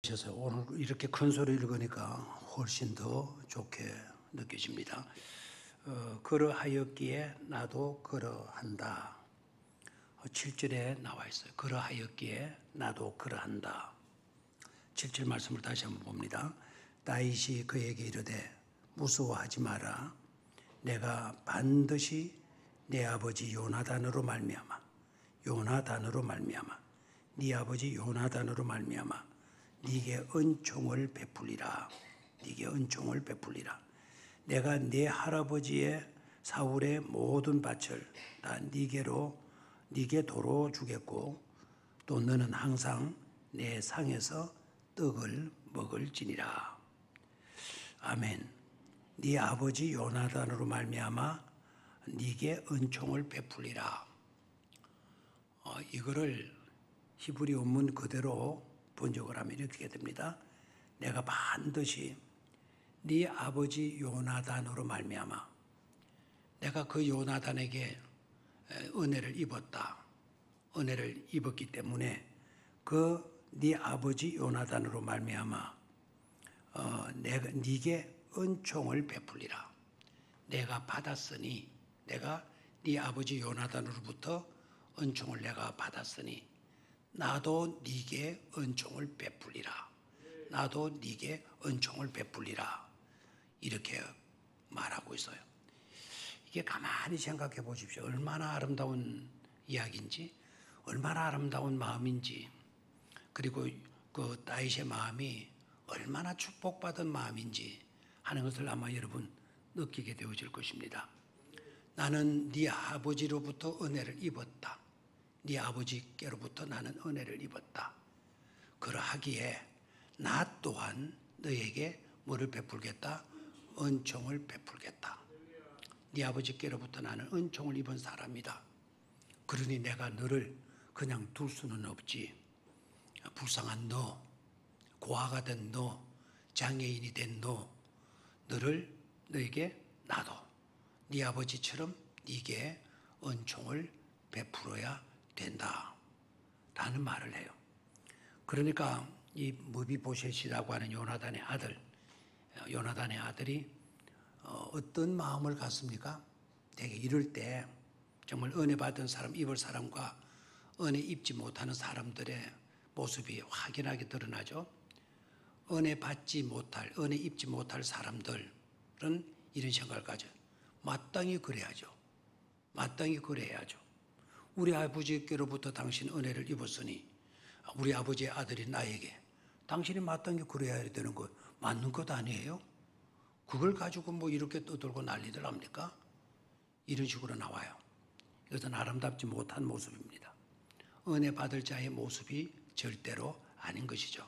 그래서 오늘 이렇게 큰 소리를 읽으니까 훨씬 더 좋게 느껴집니다. 그러하였기에 나도 그러한다. 7절에 나와 있어요. 그러하였기에 나도 그러한다. 7절 말씀을 다시 한번 봅니다. 다윗이 그에게 이르되 무서워하지 마라. 내가 반드시 내 아버지 요나단으로 말미암아 네 아버지 요나단으로 말미암아 네게 은총을 베풀리라. 내가 네 할아버지의 사울의 모든 밭을 다 네게 도로 주겠고 또 너는 항상 내 상에서 떡을 먹을지니라. 아멘. 네 아버지 요나단으로 말미암아 네게 은총을 베풀리라. 이거를 히브리 원문 그대로 번역을 하면 이렇게 됩니다. 내가 반드시 네 아버지 요나단으로 말미암아 내가 그 요나단에게 은혜를 입었기 때문에 그 네 아버지 요나단으로 말미암아 내가 네게 은총을 베풀리라. 내가 받았으니 내가 네 아버지 요나단으로부터 은총을 내가 받았으니 나도 네게 은총을 베풀리라. 이렇게 말하고 있어요. 이게 가만히 생각해 보십시오. 얼마나 아름다운 이야기인지, 얼마나 아름다운 마음인지, 그리고 그 다윗의 마음이 얼마나 축복받은 마음인지 하는 것을 아마 여러분 느끼게 되어질 것입니다. 나는 네 아버지로부터 은혜를 입었다. 네 아버지께로부터 나는 은혜를 입었다. 그러하기에 나 또한 너에게 뭐를 베풀겠다? 은총을 베풀겠다. 네 아버지께로부터 나는 은총을 입은 사람이다. 그러니 내가 너를 그냥 둘 수는 없지. 불쌍한 너, 고아가 된 너, 장애인이 된 너에게 나도 네 아버지처럼 네게 은총을 베풀어야 된다. 라는 말을 해요. 그러니까 이 무비보셋이라고 하는 요나단의 아들이 어떤 마음을 갖습니까? 되게 이럴 때 정말 은혜 받은 사람, 입을 사람과 은혜 입지 못하는 사람들의 모습이 확연하게 드러나죠. 은혜 입지 못할 사람들은 이런 생각을 가져요. 마땅히 그래야죠. 우리 아버지께로부터 당신 은혜를 입었으니 우리 아버지의 아들이 나에게 당신이 마땅히 그래야 되는 거 맞는 것 아니에요? 그걸 가지고 뭐 이렇게 떠들고 난리들 합니까? 이런 식으로 나와요. 이것은 아름답지 못한 모습입니다. 은혜 받을 자의 모습이 절대로 아닌 것이죠.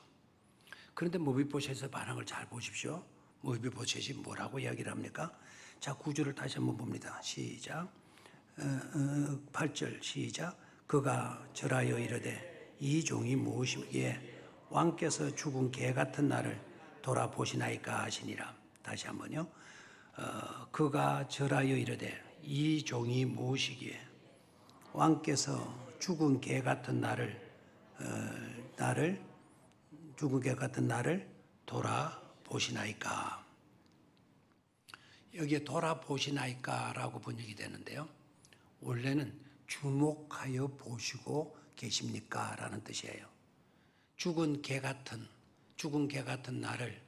그런데 무비보셋의 반응을 잘 보십시오. 무비보셋이 뭐라고 이야기를 합니까? 자, 9절을 다시 한번 봅니다. 시작. 8절 시작. 그가 절하여 이르되 이 종이 무엇이기에 왕께서 죽은 개 같은 나를 돌아보시나이까 하시니라. 다시 한번요. 그가 절하여 이르되 이 종이 무엇이기에 왕께서 죽은 개 같은 나를 돌아보시나이까. 여기에 돌아보시나이까라고 번역이 되는데요. 원래는 주목하여 보시고 계십니까? 라는 뜻이에요. 죽은 개 같은 나를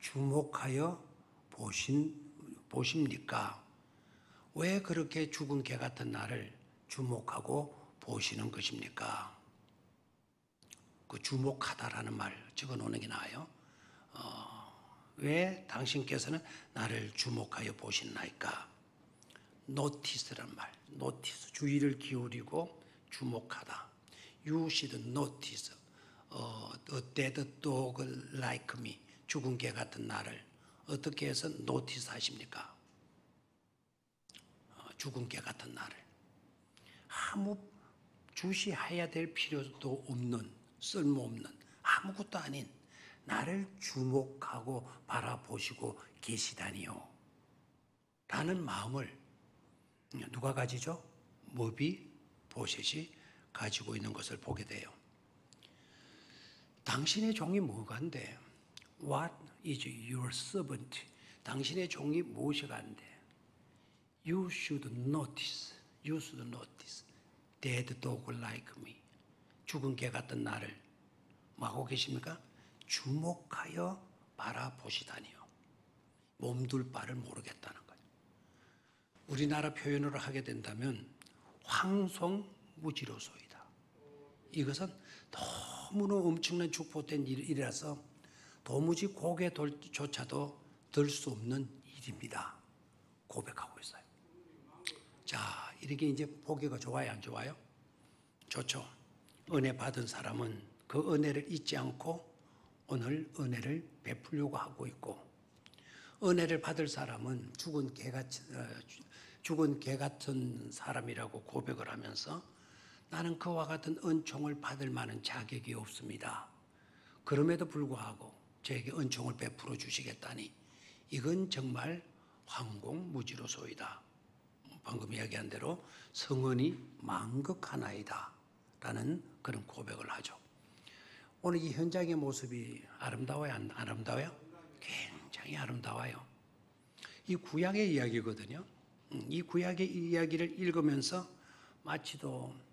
주목하여 보십니까? 왜 그렇게 죽은 개 같은 나를 주목하고 보시는 것입니까? 그 주목하다라는 말 적어 놓는 게 나아요. 왜 당신께서는 나를 주목하여 보시나이까? notice란 말, 주의를 기울이고 주목하다. You should notice a dead dog like me. 죽은 개 같은 나를 어떻게 해서 notice 하십니까? 죽은 개 같은 나를 아무 주시해야 될 필요도 없는, 쓸모없는, 아무것도 아닌 나를 주목하고 바라보시고 계시다니요. 라는 마음을 누가 가지죠? 무비보셋이 가지고 있는 것을 보게 돼요. 당신의 종이 뭐간데? What is your servant? 당신의 종이 무엇이 간데? You should notice. You should notice. Dead dog like me. 죽은 개 같은 나를 뭐 하고 계십니까? 주목하여 바라보시다니요. 몸둘 바를 모르겠다는 거예요. 우리나라 표현으로 하게 된다면 황송무지로소이다. 이것은 너무나 엄청난 축복된 일이라서 도무지 고개조차도 들 수 없는 일입니다. 고백하고 있어요. 자, 이렇게 이제 보기가 좋아요, 안 좋아요? 좋죠. 은혜 받은 사람은 그 은혜를 잊지 않고 오늘 은혜를 베풀려고 하고 있고, 은혜를 받을 사람은 죽은 개 같은 사람이라고 고백을 하면서 나는 그와 같은 은총을 받을 만한 자격이 없습니다. 그럼에도 불구하고 저에게 은총을 베풀어 주시겠다니 이건 정말 황공무지로소이다. 방금 이야기한 대로 성은이 만극하나이다 라는 그런 고백을 하죠. 오늘 이 현장의 모습이 아름다워요? 안 아름다워요? 굉장히 아름다워요. 이 구약의 이야기거든요. 이 구약의 이야기를 읽으면서 마치도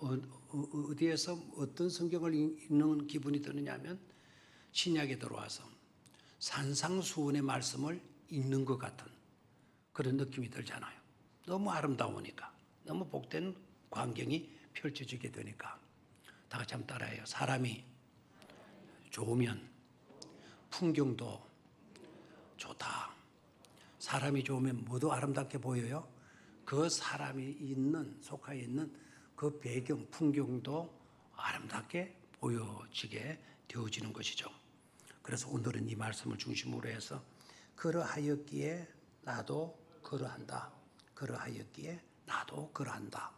어디에서 어떤 성경을 읽는 기분이 드느냐 하면 신약에 들어와서 산상수훈의 말씀을 읽는 것 같은 그런 느낌이 들잖아요. 너무 아름다우니까, 너무 복된 광경이 펼쳐지게 되니까. 다 같이 한번 따라해요. 사람이 좋으면 풍경도 좋다. 사람이 좋으면 뭐도 아름답게 보여요? 그 사람이 속해 있는 그 배경, 풍경도 아름답게 보여지게 되어지는 것이죠. 그래서 오늘은 이 말씀을 중심으로 해서 그러하였기에 나도 그러한다. 그러하였기에 나도 그러한다.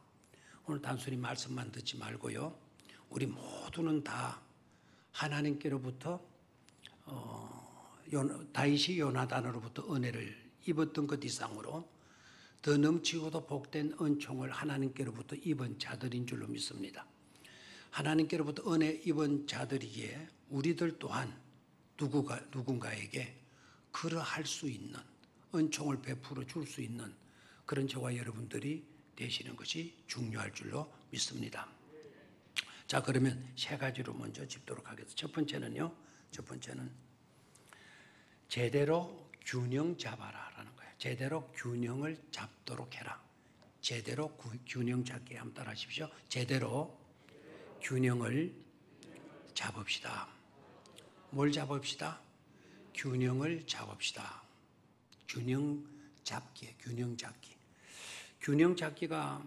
오늘 단순히 말씀만 듣지 말고요. 우리 모두는 다 하나님께로부터 다윗이 요나단으로부터 은혜를 입었던 것 이상으로 더 넘치고도 복된 은총을 하나님께로부터 입은 자들인 줄로 믿습니다. 하나님께로부터 은혜 입은 자들이기에 우리들 또한 누군가에게 그러할 수 있는 은총을 베풀어 줄 수 있는 그런 저와 여러분들이 되시는 것이 중요할 줄로 믿습니다. 자, 그러면 세 가지로 먼저 짚도록 하겠습니다. 첫 번째는 제대로 균형 잡아라라는 거예요. 제대로 균형을 잡도록 해라. 제대로 균형 잡기 한번 따라 하십시오. 제대로 균형을 잡읍시다. 뭘 잡읍시다? 균형을 잡읍시다. 균형 잡기. 균형 잡기가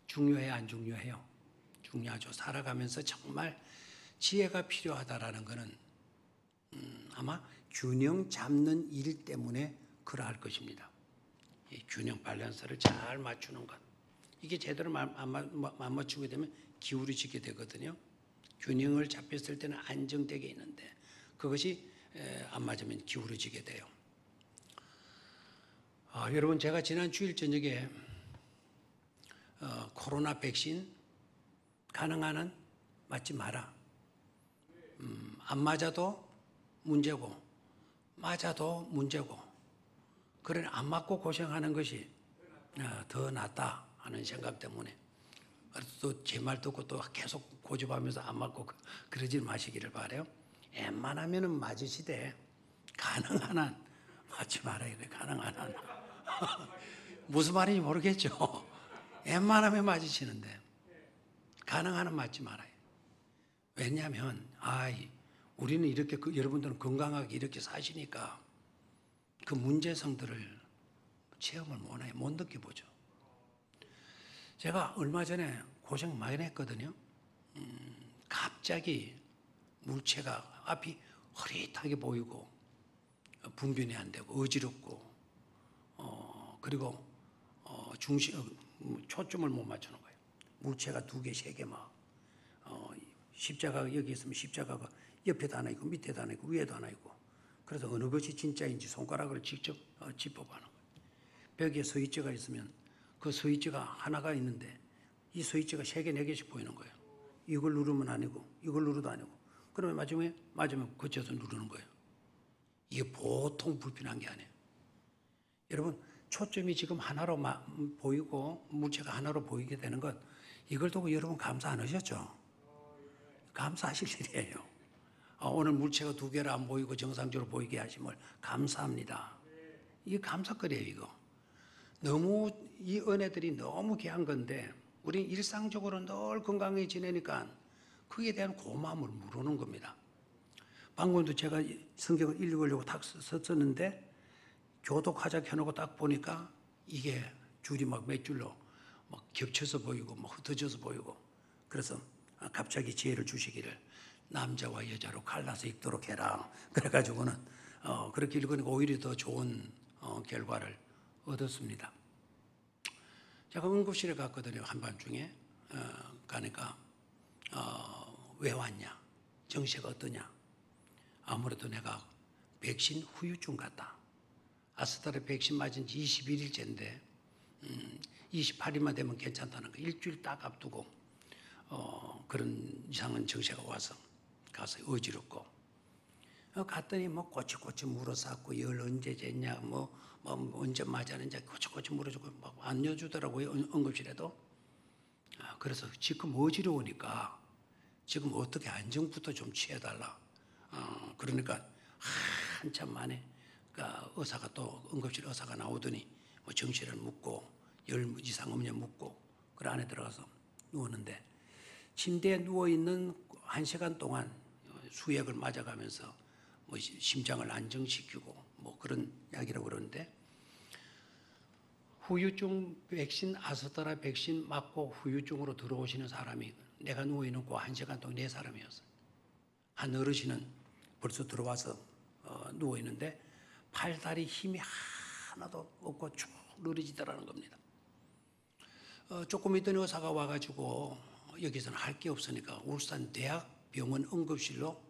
중요해요, 안 중요해요? 중요하죠. 살아가면서 정말 지혜가 필요하다라는 것은 아마 균형 잡는 일 때문에 그러할 것입니다. 이 균형 밸런스를 잘 맞추는 것. 이게 제대로 안 맞추게 되면 기울어지게 되거든요. 균형을 잡혔을 때는 안정되게 있는데 그것이 안 맞으면 기울어지게 돼요. 여러분, 제가 지난 주일 저녁에 코로나 백신 가능한 한 맞지 마라. 안 맞아도 문제고 맞아도 문제고 그래 안 맞고 고생하는 것이 더 낫다 하는 생각 때문에 또 제 말 듣고 또 계속 고집하면서 안 맞고 그러지 마시기를 바라요. 웬만하면은 맞으시되 가능한 한 맞지 말아야 돼. 가능한 한 무슨 말인지 모르겠죠. 웬만하면 맞으시는데 가능한 한 맞지 말아요. 왜냐하면 우리는 이렇게 여러분들은 건강하게 이렇게 사시니까 그 문제성들을 체험을 못 느껴보죠. 제가 얼마 전에 고생 많이 했거든요. 갑자기 물체가 앞이 흐릿하게 보이고 분변이 안 되고 어지럽고 그리고 초점을 못 맞추는 거예요. 물체가 2개, 3개 막 십자가가 여기 있으면 십자가가 옆에도 하나 있고 밑에도 하나 있고 위에도 하나 있고 그래서 어느 것이 진짜인지 손가락으로 직접 짚어보는 거예요. 벽에 스위치가 있으면 그 스위치가 하나가 있는데 이 스위치가 3개, 4개씩 보이는 거예요. 이걸 누르면 아니고 이걸 누르도 아니고 그러면 맞으면 거쳐서 누르는 거예요. 이게 보통 불편한 게 아니에요. 여러분, 초점이 지금 하나로 보이고 물체가 하나로 보이게 되는 것, 이걸 두고 여러분 감사 안 하셨죠? 감사하실 일이에요. 오늘 물체가 두 개로 안 보이고 정상적으로 보이게 하심을 감사합니다. 이게 감사거리예요, 이거. 너무 이 은혜들이 너무 귀한 건데 우린 일상적으로 늘 건강히 지내니까 거기에 대한 고마움을 모르는 겁니다. 방금도 제가 성경을 읽으려고 딱 썼었는데 교독하자 켜놓고 딱 보니까 이게 줄이 막 몇 줄로 막 겹쳐서 보이고 막 흩어져서 보이고, 그래서 갑자기 지혜를 주시기를 남자와 여자로 갈라서 읽도록 해라. 그래가지고는 그렇게 읽으니까 오히려 더 좋은 결과를 얻었습니다. 제가 응급실에 갔거든요. 한밤중에 가니까 왜 왔냐, 정세가 어떠냐. 아무래도 내가 백신 후유증 같다. 아스트라 백신 맞은 지 21일째인데 28일만 되면 괜찮다는 거. 일주일 딱 앞두고 그런 이상한 정세가 와서 가서 어지럽고, 갔더니 뭐 꼬치꼬치 물어쌌고 열 언제 쟀냐, 뭐 언제 맞았는지 꼬치꼬치 물어주고 막 안려주더라고요, 응급실에도. 그래서 지금 어지러우니까 지금 어떻게 안정부터 좀 취해달라. 그러니까 한참 만에 의사가 또 응급실 의사가 나오더니 뭐 정신을 묻고 열 이상 없냐 묻고 그 안에 들어가서 누웠는데, 침대에 누워 있는 1시간 동안 수액을 맞아가면서 뭐 심장을 안정시키고 뭐 그런 이야기라고 그러는데, 후유증 백신, 아스트라 백신 맞고 후유증으로 들어오시는 사람이 내가 누워 있는 그 1시간 동안 4사람이었어요. 한 어르신은 벌써 들어와서 누워 있는데 팔다리 힘이 하나도 없고 쭉 늘어지더라는 겁니다. 조금 있더니 의사가 와가지고 여기서는 할 게 없으니까 울산 대학병원 응급실로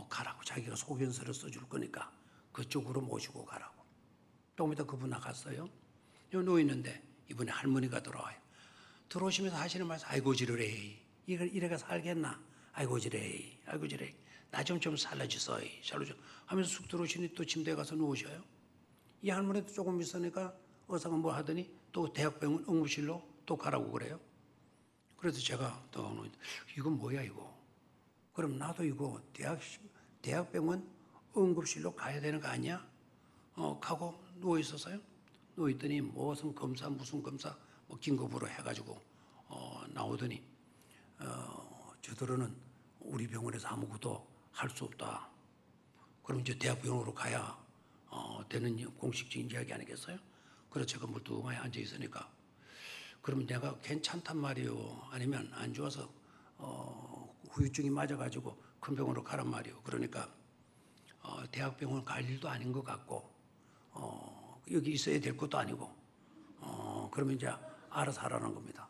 가라고, 자기가 소견서를 써줄 거니까 그쪽으로 모시고 가라고. 조금 있다 그분 나갔어요. 누워있는데 이번에 할머니가 들어와요. 들어오시면서 하시는 말씀, 아이고 지르래, 이래가 살겠나, 아이고 지레, 아이고 지레, 나 좀 살려주소이, 살려줘 하면서 쑥 들어오시니 또 침대에 가서 누우셔요. 이 할머니도 조금 있으니까 의사가 뭐 하더니 또 대학병원 응급실로 또 가라고 그래요. 그래서 제가 또 이건 뭐야 이거, 그럼 나도 이거 대학병원 응급실로 가야 되는 거 아니야? 하고 누워 있었어요. 누워 있더니 무슨 검사 뭐 긴급으로 해가지고 나오더니 저들은 우리 병원에서 아무것도 할 수 없다. 그럼 이제 대학병원으로 가야 되는 공식적인 이야기 아니겠어요? 그래서 제가 멀뚱하게 앉아 있으니까, 그러면 내가 괜찮단 말이요, 아니면 안 좋아서 후유증이 맞아가지고 큰 병원으로 가란 말이요. 그러니까 대학병원 갈 일도 아닌 것 같고 여기 있어야 될 것도 아니고 그러면 이제 알아서 하라는 겁니다.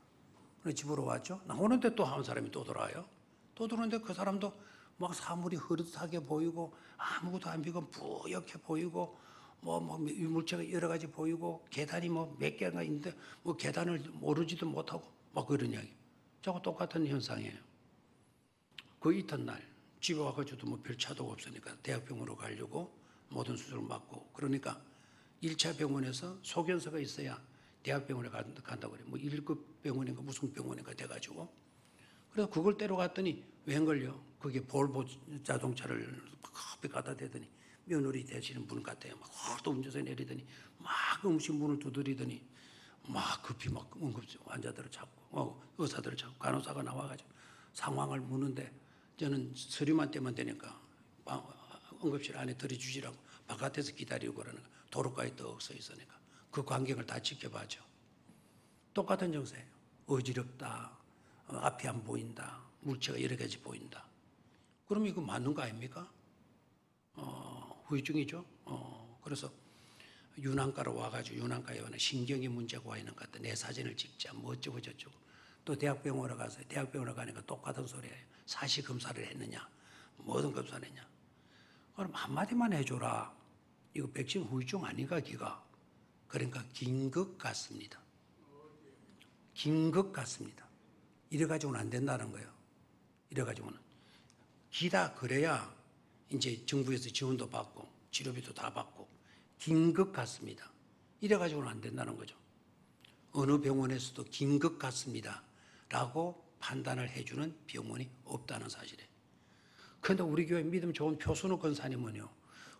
그래서 집으로 왔죠. 나오는데 또 한 사람이 또 돌아와요. 또 들어오는데 그 사람도 막 사물이 흐릿하게 보이고 아무것도 안 비고 뿌옇게 보이고 뭐 물체가 여러 가지 보이고 계단이 뭐 몇 개가 있는데 뭐 계단을 오르지도 못하고 막 그런 이야기. 저거 똑같은 현상이에요. 그 이튿날 집에 와가지고도 뭐 별 차도가 없으니까 대학병원으로 가려고 모든 수술을 받고, 그러니까 1차 병원에서 소견서가 있어야 대학병원에 간다고 그래요. 뭐 1급 병원인가 무슨 병원인가 돼가지고. 그래서 그걸 떼러 갔더니 웬걸요, 그게 볼보 자동차를 커피 갖다 대더니 며느리 되시는 분 같아요. 막 또 운전석에 내리더니 막 음식 문을 두드리더니 막 급히 막 응급실 환자들을 잡고 의사들을 잡고 간호사가 나와가지고 상황을 묻는데, 저는 서류만 떼면 되니까 응급실 안에 들여주시라고 바깥에서 기다리고 그러는 거, 도로가에 떡 서 있으니까 그 광경을 다 지켜봐죠. 똑같은 정세예요. 어지럽다, 앞이 안 보인다, 물체가 여러 가지 보인다. 그럼 이거 맞는 거 아닙니까? 후유증이죠. 그래서 유난가로 와가지고 유난가에 와는 신경이 문제가 와 있는 것 같다. 내 사진을 찍자, 뭐 어쩌고 저쩌고. 또 대학병원에 가서 대학병원에 가니까 똑같은 소리예요. 사시 검사를 했느냐, 뭐든 검사를 했냐. 그럼 한마디만 해줘라. 이거 백신 후유증 아닌가 기가. 그러니까 긴 것 같습니다. 긴 것 같습니다. 이래가지고는 안 된다는 거예요. 이래가지고는 기다 그래야 이제 정부에서 지원도 받고 치료비도 다 받고 긴 것 같습니다. 이래가지고는 안 된다는 거죠. 어느 병원에서도 긴 것 같습니다 라고 판단을 해주는 병원이 없다는 사실이에요. 그런데 우리 교회 믿음 좋은 표순우 권사님은요,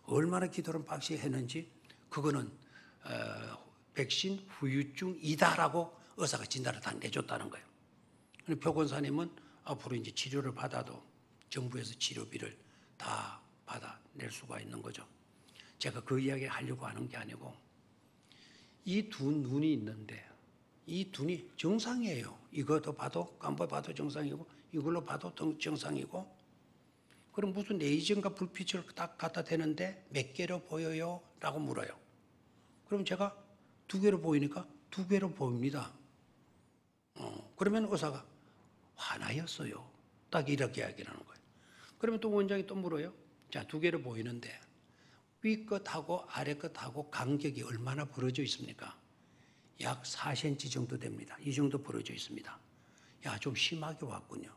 얼마나 기도를 빡시게 했는지 그거는 백신 후유증이다라고 의사가 진단을 다 내줬다는 거예요. 표 권사님은 앞으로 이제 치료를 받아도 정부에서 치료비를 다 받아낼 수가 있는 거죠. 제가 그 이야기를 하려고 하는 게 아니고, 이 두 눈이 있는데 이 눈이 정상이에요. 이것도 봐도 깜빡 봐도 정상이고 이걸로 봐도 정상이고, 그럼 무슨 레이저인가 불빛을 딱 갖다 대는데 몇 개로 보여요? 라고 물어요. 그럼 제가 두 개로 보이니까 두 개로 보입니다. 그러면 의사가 하나였어요. 딱 이렇게 이야기를 하는 거예요. 그러면 또 원장이 또 물어요. 자, 두 개로 보이는데 위 끝하고 아래 끝하고 간격이 얼마나 벌어져 있습니까? 약 4cm 정도 됩니다. 이 정도 벌어져 있습니다. 야, 좀 심하게 왔군요.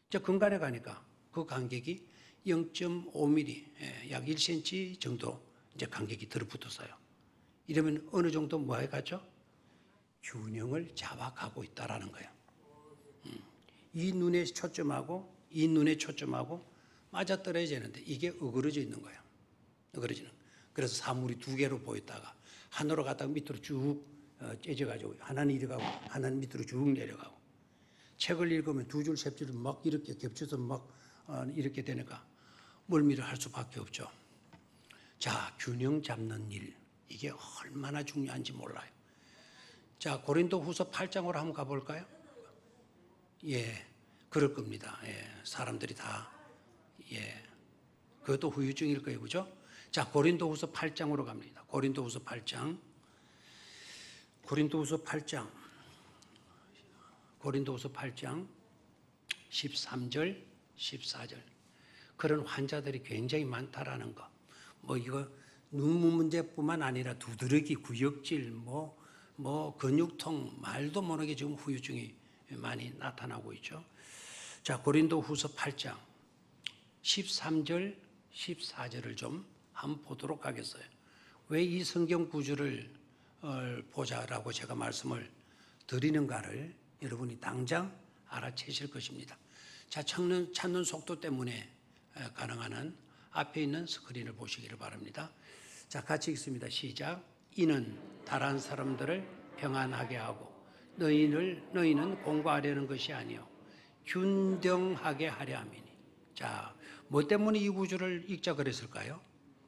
자, 근간에 가니까 그 간격이 0.5mm, 약 1cm 정도 이제 간격이 들어붙었어요. 이러면 어느 정도 뭐에 가죠? 균형을 잡아가고 있다라는 거예요. 이 눈에 초점하고 이 눈에 초점하고 맞아 떨어지는데 이게 어그러져 있는 거예요. 어그러지는. 그래서 사물이 두 개로 보였다가 하나로 갔다가 밑으로 쭉 째져가지고 하나는 이리 가고 하나는 밑으로 쭉 내려가고, 책을 읽으면 두 줄, 세 줄 막 이렇게 겹쳐서 막 이렇게 되니까 멀미를 할 수밖에 없죠. 자, 균형 잡는 일, 이게 얼마나 중요한지 몰라요. 자, 고린도후서 8장으로 한번 가볼까요? 예, 그럴 겁니다. 예, 사람들이 다, 예, 그것도 후유증일 거예요, 그죠? 자, 고린도후서 8장으로 갑니다. 고린도후서 8장, 고린도후서 8장 13절, 14절. 그런 환자들이 굉장히 많다라는 거. 뭐 이거 눈 문제뿐만 아니라 두드러기, 구역질, 뭐 근육통, 말도 모르게 지금 후유증이 많이 나타나고 있죠. 자, 고린도후서 8장 13절, 14절을 좀 한번 보도록 하겠어요. 왜 이 성경 구절을 보자라고 제가 말씀을 드리는가를 여러분이 당장 알아채실 것입니다. 자, 찾는 속도 때문에 가능한 한 앞에 있는 스크린을 보시기를 바랍니다. 자, 같이 읽습니다. 시작. 이는 다른 사람들을 평안하게 하고 너희는 공부하려는 것이 아니요 균등하게 하려 함이니. 자, 뭐 때문에 이 구절을 읽자 그랬을까요?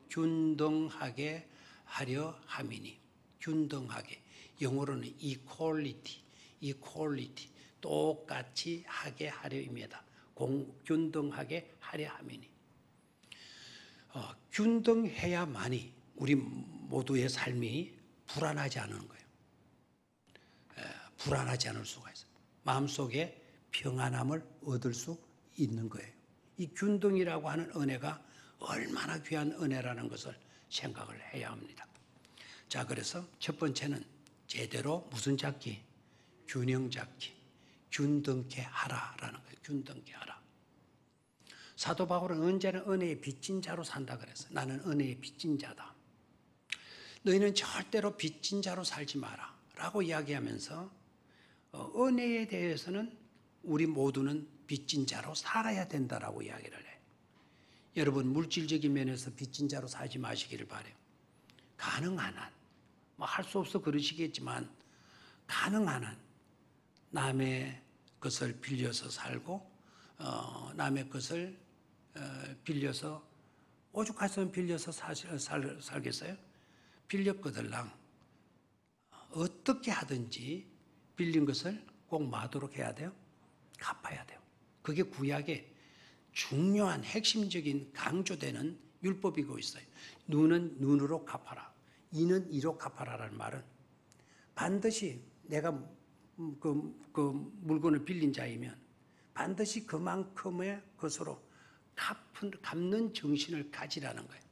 균등하게 하려 함이니. 균등하게. 영어로는 equality, 똑같이 하게 하려입니다. 균등하게 하려 함이니. 균등해야만이 우리 모두의 삶이 불안하지 않은 거예요. 불안하지 않을 수가 있어요. 마음속에 평안함을 얻을 수 있는 거예요. 이 균등이라고 하는 은혜가 얼마나 귀한 은혜라는 것을 생각을 해야 합니다. 자, 그래서 첫 번째는 제대로 무슨 잡기? 균형 잡기. 균등케 하라라는 거예요. 균등케 하라. 사도 바울은 언제나 은혜의 빚진 자로 산다 그랬어요. 나는 은혜의 빚진 자다. 너희는 절대로 빚진 자로 살지 마라 라고 이야기하면서 은혜에 대해서는 우리 모두는 빚진 자로 살아야 된다라고 이야기를 해요. 여러분, 물질적인 면에서 빚진 자로 살지 마시기를 바라요. 가능한 한, 뭐 할 수 없어 그러시겠지만 가능한 한 남의 것을 빌려서 살고 남의 것을 빌려서, 오죽했으면 빌려서 살겠어요? 빌렸거들랑 어떻게 하든지 빌린 것을 꼭 마도록 해야 돼요? 갚아야 돼요. 그게 구약의 중요한 핵심적인 강조되는 율법이고 있어요. 눈은 눈으로 갚아라. 이는 이로 갚아라라는 말은 반드시 내가 그 물건을 빌린 자이면 반드시 그만큼의 것으로 갚는 정신을 가지라는 거예요.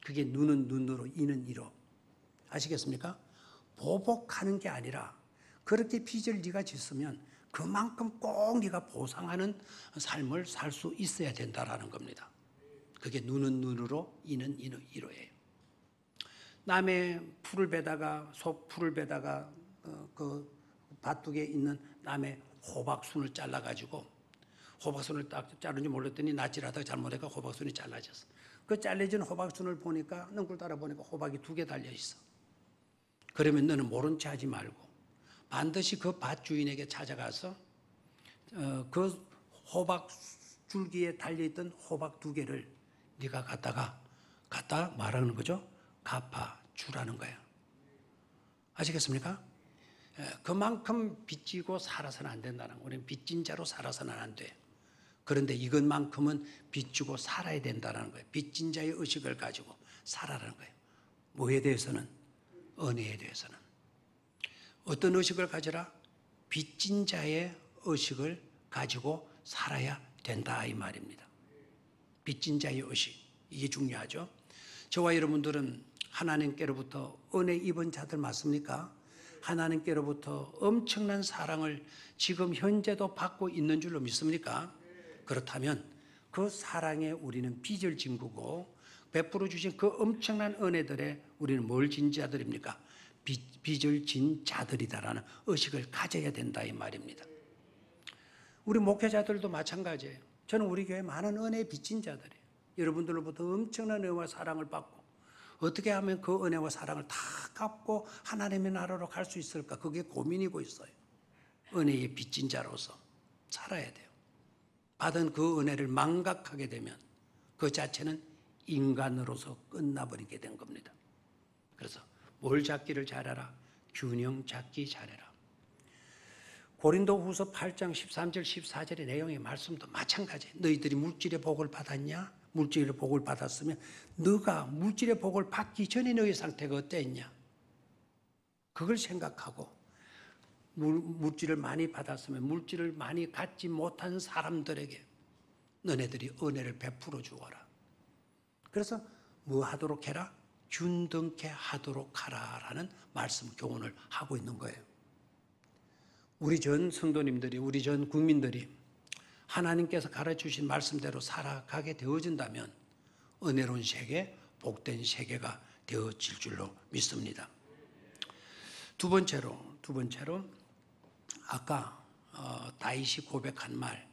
그게 눈은 눈으로, 이는 이로. 아시겠습니까? 보복하는 게 아니라 그렇게 빚을 네가 짓으면 그만큼 꼭 네가 보상하는 삶을 살 수 있어야 된다라는 겁니다. 그게 눈은 눈으로, 이는 이로예요. 남의 풀을 베다가 풀을 베다가 그 밭둑에 있는 남의 호박순을 잘라가지고 호박순을 딱 자른지 몰랐더니 낫질하다가 잘못해가 호박순이 잘라졌어. 그 잘려진 호박순을 보니까 능굴 따라 보니까 호박이 2개 달려 있어. 그러면 너는 모른 체 하지 말고 반드시 그 밭 주인에게 찾아가서 그 호박 줄기에 달려있던 호박 2개를 네가 갖다 말하는 거죠. 갚아 주라는 거예요. 아시겠습니까? 그만큼 빚지고 살아서는 안 된다는 거예요. 우리는 빚진 자로 살아서는 안 돼요. 그런데 이것만큼은 빚지고 살아야 된다는 거예요. 빚진 자의 의식을 가지고 살아라는 거예요. 뭐에 대해서는? 은혜에 대해서는. 어떤 의식을 가져라? 빚진 자의 의식을 가지고 살아야 된다 이 말입니다. 빚진 자의 의식, 이게 중요하죠. 저와 여러분들은 하나님께로부터 은혜 입은 자들 맞습니까? 하나님께로부터 엄청난 사랑을 지금 현재도 받고 있는 줄로 믿습니까? 그렇다면 그 사랑에 우리는 빚을 진구고 베풀어 주신 그 엄청난 은혜들에 우리는 뭘 진 자들입니까? 빚을 진 자들이다라는 의식을 가져야 된다 이 말입니다. 우리 목회자들도 마찬가지예요. 저는 우리 교회 많은 은혜에 빚진 자들이에요. 여러분들로부터 엄청난 은혜와 사랑을 받고 어떻게 하면 그 은혜와 사랑을 다 갚고 하나님의 나라로 갈 수 있을까? 그게 고민이고 있어요. 은혜에 빚진 자로서 살아야 돼요. 받은 그 은혜를 망각하게 되면 그 자체는 인간으로서 끝나버리게 된 겁니다. 그래서 뭘 잡기를 잘하라? 균형 잡기 잘해라. 고린도후서 8장 13절 14절의 내용의 말씀도 마찬가지예요. 너희들이 물질의 복을 받았냐? 물질의 복을 받았으면 너가 물질의 복을 받기 전에 너의 상태가 어땠냐? 그걸 생각하고 물질을 많이 받았으면 물질을 많이 갖지 못한 사람들에게 너네들이 은혜를 베풀어 주어라. 그래서 뭐 하도록 해라? 균등케 하도록 하라라는 말씀 교훈을 하고 있는 거예요. 우리 전 성도님들이, 우리 전 국민들이 하나님께서 가르쳐주신 말씀대로 살아가게 되어진다면 은혜로운 세계, 복된 세계가 되어질 줄로 믿습니다. 두 번째로 아까 다윗이 고백한 말,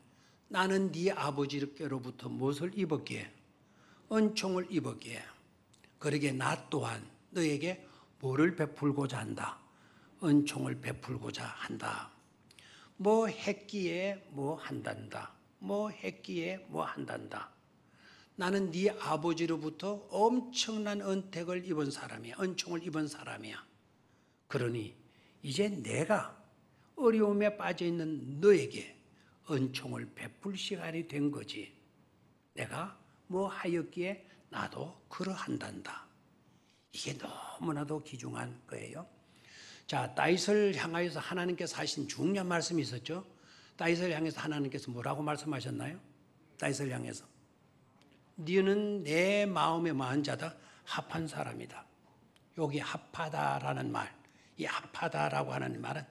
나는 네 아버지께로부터 무엇을 입었기에? 은총을 입었기에. 그러기에 나 또한 너에게 뭐를 베풀고자 한다? 은총을 베풀고자 한다. 뭐 했기에 뭐 한단다. 뭐 했기에 뭐 한단다. 나는 네 아버지로부터 엄청난 은택을 입은 사람이야. 은총을 입은 사람이야. 그러니 이제 내가 어려움에 빠져 있는 너에게 은총을 베풀 시간이 된 거지. 내가 뭐 하였기에 나도 그러한단다. 이게 너무나도 귀중한 거예요. 자, 다윗을 향하여서 하나님께서 하신 중요한 말씀이 있었죠. 다윗을 향해서 하나님께서 뭐라고 말씀하셨나요? 다윗을 향해서 너는 내 마음에 마한 자다, 합한 사람이다. 여기 합하다라는 말, 이 합하다라고 하는 말은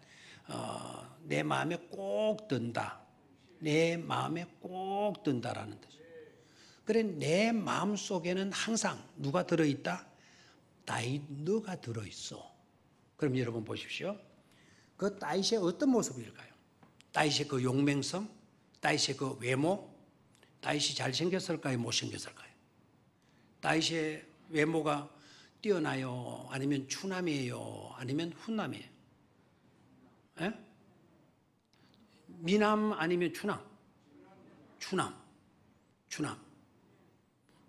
내 마음에 꼭 든다. 내 마음에 꼭 든다라는 뜻이에요. 그래, 내 마음 속에는 항상 누가 들어있다? 다윗 너가 들어있어. 그럼 여러분 보십시오. 그 다윗의 어떤 모습일까요? 다윗의 그 용맹성, 다윗의 그 외모, 다윗이 잘생겼을까요? 못생겼을까요? 다윗의 외모가 뛰어나요? 아니면 추남이에요? 아니면 훈남이에요? 에? 미남 아니면 추남? 추남.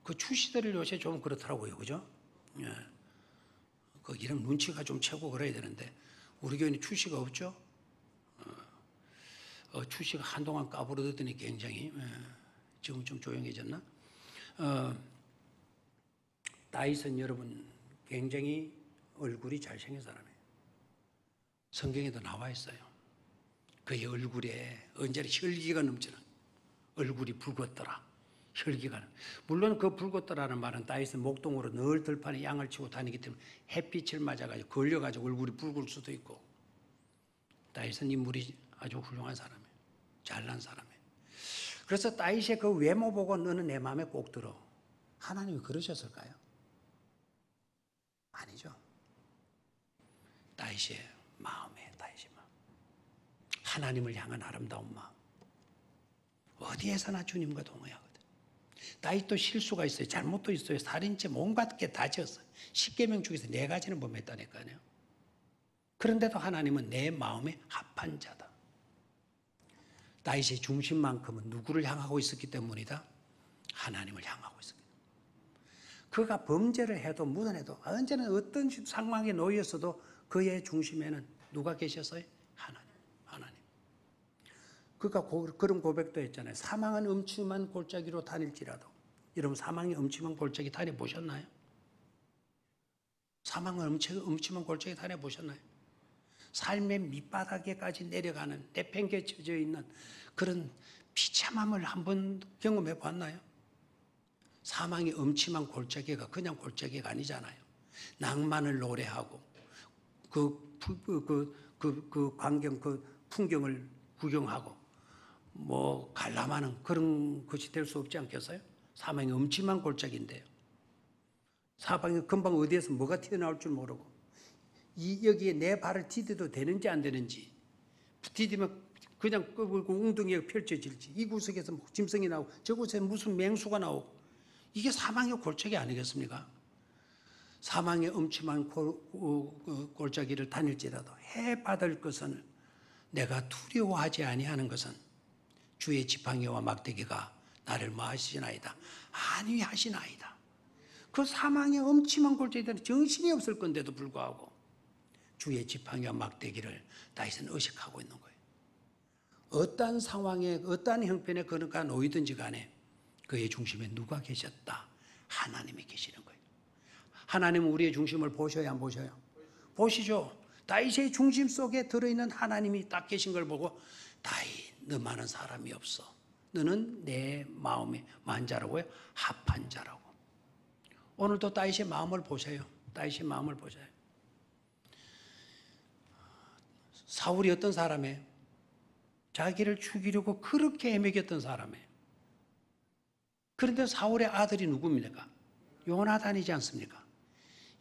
그 추시들을 요새 좀 그렇더라고요. 그죠? 예. 그 이런 눈치가 좀 채고 그래야 되는데 우리 교회는 추시가 없죠. 추시가 한동안 까부러졌더니 굉장히 지금 좀 조용해졌나? 다윗은 여러분 굉장히 얼굴이 잘생긴 사람이에요. 성경에도 나와 있어요. 그의 얼굴에 언제나 혈기가 넘치는 얼굴이 붉었더라. 혈기가. 물론 그 붉었더라는 말은 다윗은 목동으로 늘 들판에 양을 치고 다니기 때문에 햇빛을 맞아가지고 걸려가지고 얼굴이 붉을 수도 있고, 다윗은 인물이 아주 훌륭한 사람이에요. 잘난 사람이에요. 그래서 다윗의 그 외모 보고 너는 내 마음에 꼭 들어. 하나님이 그러셨을까요? 아니죠. 다윗의 마음에 다윗의 마음. 하나님을 향한 아름다운 마음. 어디에서나 주님과 동의하거든. 다윗도 실수가 있어요. 잘못도 있어요. 살인죄 온갖 게 다 지었어요. 10계명 중에서 4가지는 범했다니까요. 그런데도 하나님은 내 마음에 합한 자다. 다윗의 중심만큼은 누구를 향하고 있었기 때문이다? 하나님을 향하고 있었기 때문이다. 그가 범죄를 해도 묻어내도 언제나 어떤 상황에 놓였어도 그의 중심에는 누가 계셨어요? 하나님. 그가 그런 고백도 했잖아요. 사망은 음침한 골짜기로 다닐지라도. 여러분 사망이 음침한 골짜기 다녀보셨나요? 사망은 음침한 골짜기 다녀보셨나요? 삶의 밑바닥에까지 내려가는 내팽개쳐져 있는 그런 비참함을 한번 경험해 봤나요? 사망이 음침한 골짜기가 그냥 골짜기가 아니잖아요. 낭만을 노래하고 그 광경, 그 풍경을 구경하고 뭐 관람하는 그런 것이 될 수 없지 않겠어요? 사망이 음침한 골짜기인데요. 사방에 금방 어디에서 뭐가 튀어나올 줄 모르고 여기에 내 발을 디뎌도 되는지 안 되는지, 디디면 그냥 웅덩이가 펼쳐질지, 이 구석에서 짐승이 나오고 저곳에 무슨 맹수가 나오고, 이게 사망의 골짜기 아니겠습니까? 사망의 음침한 골짜기를 다닐지라도 해받을 것은 내가 두려워하지 아니하는 것은 주의 지팡이와 막대기가 나를 뭐 하시나이다? 안위하시나이다. 그 사망의 음침한 골짜기에는 정신이 없을 건데도 불구하고 주의 지팡이와 막대기를 다윗은 의식하고 있는 거예요. 어떠한 상황에 어떠한 형편에 그가 놓이든지 간에 그의 중심에 누가 계셨다? 하나님이 계시는 거예요. 하나님은 우리의 중심을 보셔야 안 보셔요? 보시죠. 다윗의 중심 속에 들어있는 하나님이 딱 계신 걸 보고 다윗 너만한 사람이 없어. 너는 내 마음에 만자라고요? 합한 자라고. 오늘도 다윗의 마음을 보세요. 다윗의 마음을 보세요. 사울이 어떤 사람이에요? 자기를 죽이려고 그렇게 헤매겼던 사람이에요. 그런데 사울의 아들이 누굽니까? 요나단이지 않습니까?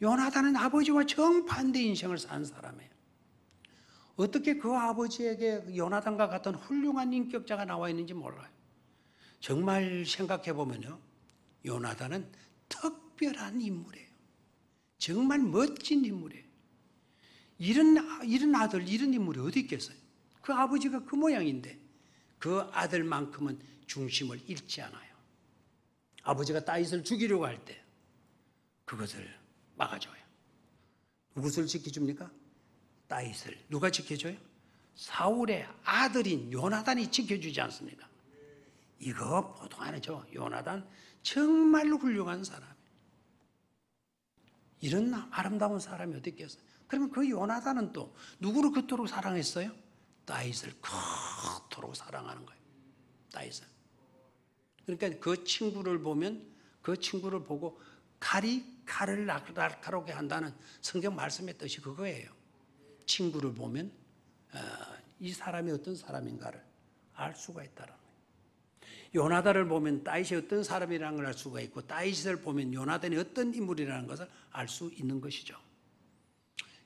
요나단은 아버지와 정반대 인생을 산 사람이에요. 어떻게 그 아버지에게 요나단과 같은 훌륭한 인격자가 나와 있는지 몰라요. 정말 생각해 보면요, 요나단은 특별한 인물이에요. 정말 멋진 인물이에요. 이런 아들, 이런 인물이 어디 있겠어요? 그 아버지가 그 모양인데 그 아들만큼은 중심을 잃지 않아요. 아버지가 다윗을 죽이려고 할 때 그것을 막아줘요. 누구를 지켜줍니까? 다윗을. 누가 지켜줘요? 사울의 아들인 요나단이 지켜주지 않습니까? 이거 보통 아니죠. 요나단 정말로 훌륭한 사람이에요. 이런 아름다운 사람이 어디 있겠어요? 그러면 그 요나단은 또 누구를 그토록 사랑했어요? 다윗을 그토록 사랑하는 거예요. 다윗을. 그러니까 그 친구를 보면 그 친구를 보고 칼을 날카롭게 한다는 성경 말씀의 뜻이 그거예요. 친구를 보면 이 사람이 어떤 사람인가를 알 수가 있다는 거예요. 요나단을 보면 다윗이 어떤 사람이라는 걸 알 수가 있고 다윗을 보면 요나단이 어떤 인물이라는 것을 알 수 있는 것이죠.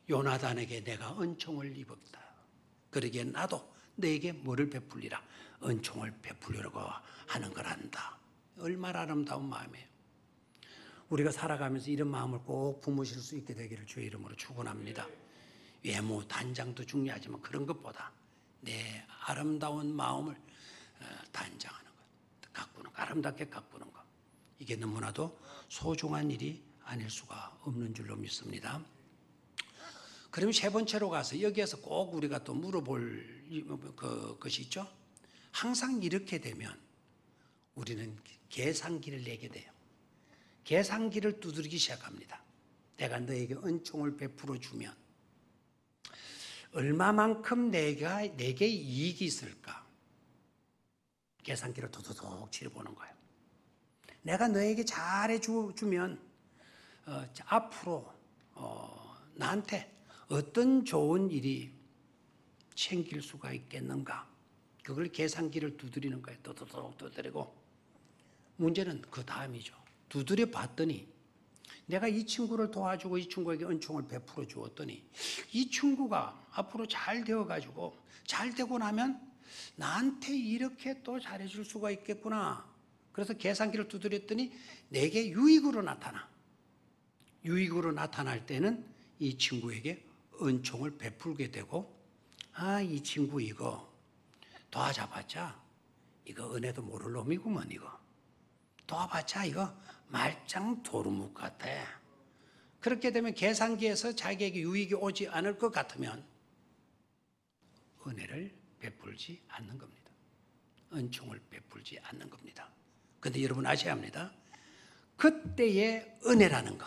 요나단에게 내가 은총을 입었다. 그러기에 나도 너에게 뭐를 베풀리라? 은총을 베풀려고 하는 거란다. 얼마나 아름다운 마음이에요. 우리가 살아가면서 이런 마음을 꼭 품으실 수 있게 되기를 주의 이름으로 축원합니다. 외모, 단장도 중요하지만 그런 것보다 내 아름다운 마음을 단장하는 것, 가꾸는 것, 아름답게 가꾸는 것, 이게 너무나도 소중한 일이 아닐 수가 없는 줄로 믿습니다. 그럼 세 번째로 가서 여기에서 꼭 우리가 또 물어볼 것이 있죠. 항상 이렇게 되면 우리는 계산기를 내게 돼요. 계산기를 두드리기 시작합니다. 내가 너에게 은총을 베풀어 주면 얼마만큼 내게 이익이 있을까? 계산기를 도도독 치러보는 거예요. 내가 너에게 잘해 주면 앞으로 나한테 어떤 좋은 일이 챙길 수가 있겠는가? 그걸 계산기를 두드리는 거예요. 또또또 두드리고. 문제는 그 다음이죠. 두드려 봤더니 내가 이 친구를 도와주고 이 친구에게 은총을 베풀어 주었더니 이 친구가 앞으로 잘 되어가지고 잘 되고 나면 나한테 이렇게 또 잘해줄 수가 있겠구나. 그래서 계산기를 두드렸더니 내게 유익으로 나타나. 유익으로 나타날 때는 이 친구에게 은총을 베풀게 되고, 아, 이 친구 이거 도와줘봤자 이거 은혜도 모를 놈이구먼. 이거 도와봤자 이거 말짱 도루묵 같아. 그렇게 되면 계산기에서 자기에게 유익이 오지 않을 것 같으면 은혜를 베풀지 않는 겁니다. 은총을 베풀지 않는 겁니다. 그런데 여러분 아셔야 합니다. 그때의 은혜라는 거,